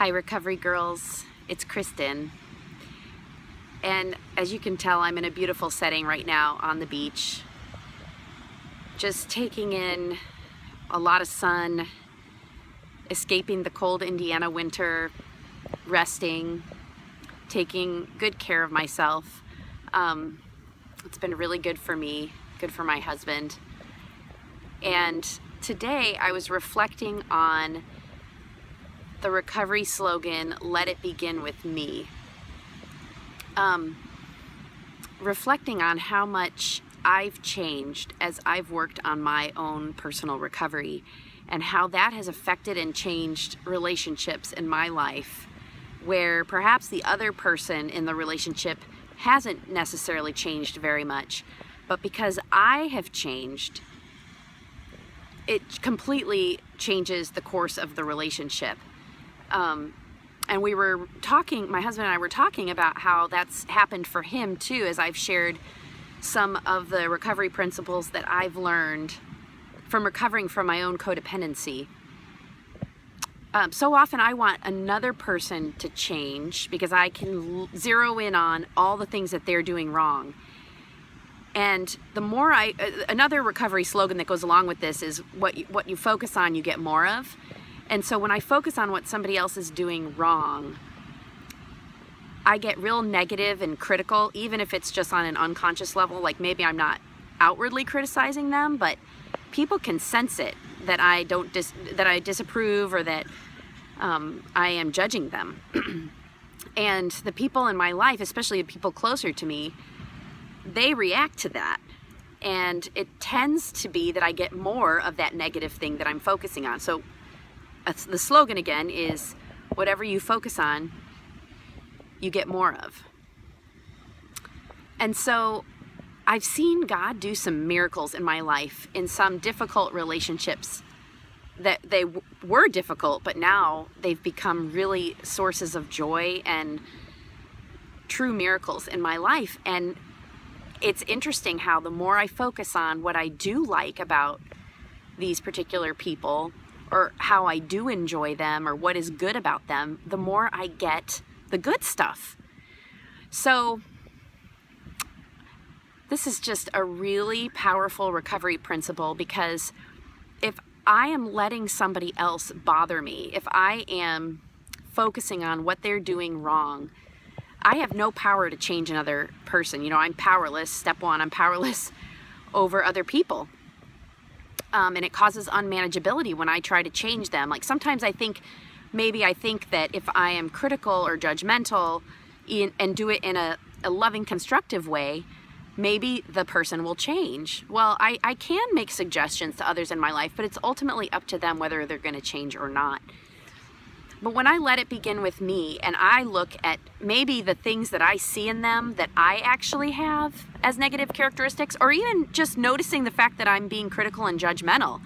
Hi recovery girls, it's Kristin, and as you can tell, I'm in a beautiful setting right now on the beach, just taking in a lot of sun, escaping the cold Indiana winter, resting, taking good care of myself. It's been really good for me, good for my husband. And today I was reflecting on the recovery slogan, "Let it begin with me." Reflecting on how much I've changed as I've worked on my own personal recovery and how that has affected and changed relationships in my life, where perhaps the other person in the relationship hasn't necessarily changed very much, but because I have changed, it completely changes the course of the relationship. And we were talking, my husband and I were talking about how that's happened for him too, as I've shared some of the recovery principles that I've learned from recovering from my own codependency. So often I want another person to change because I can zero in on all the things that they're doing wrong. And the more another recovery slogan that goes along with this is what you focus on, you get more of. And so when I focus on what somebody else is doing wrong, I get real negative and critical, even if it's just on an unconscious level. Like maybe I'm not outwardly criticizing them, but people can sense it, that I disapprove, or that I am judging them. And the people in my life, especially the people closer to me, they react to that. And it tends to be that I get more of that negative thing that I'm focusing on. So the slogan again is, whatever you focus on, you get more of. And so I've seen God do some miracles in my life in some difficult relationships that they were difficult, but now they've become really sources of joy and true miracles in my life. And it's interesting how the more I focus on what I do like about these particular people, or how I do enjoy them, or what is good about them, the more I get the good stuff. So this is just a really powerful recovery principle, because if I am letting somebody else bother me, if I am focusing on what they're doing wrong, I have no power to change another person. You know, I'm powerless. Step one, I'm powerless over other people. And it causes unmanageability when I try to change them. Like sometimes I think that if I am critical or judgmental and do it in a loving, constructive way, maybe the person will change. Well, I can make suggestions to others in my life, but it's ultimately up to them whether they're going to change or not. But when I let it begin with me, and I look at maybe the things that I see in them that I actually have as negative characteristics, or even just noticing the fact that I'm being critical and judgmental,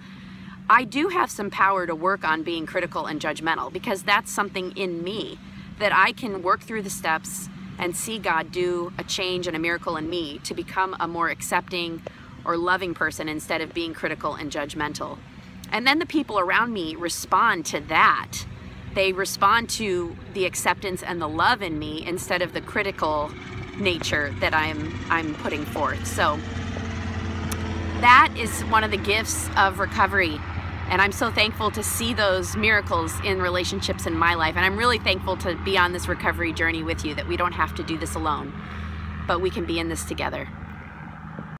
I do have some power to work on being critical and judgmental, because that's something in me that I can work through the steps and see God do a change and a miracle in me to become a more accepting or loving person instead of being critical and judgmental. And then the people around me respond to that. They respond to the acceptance and the love in me instead of the critical nature that I'm putting forth. So that is one of the gifts of recovery. And I'm so thankful to see those miracles in relationships in my life. And I'm really thankful to be on this recovery journey with you, that we don't have to do this alone, but we can be in this together.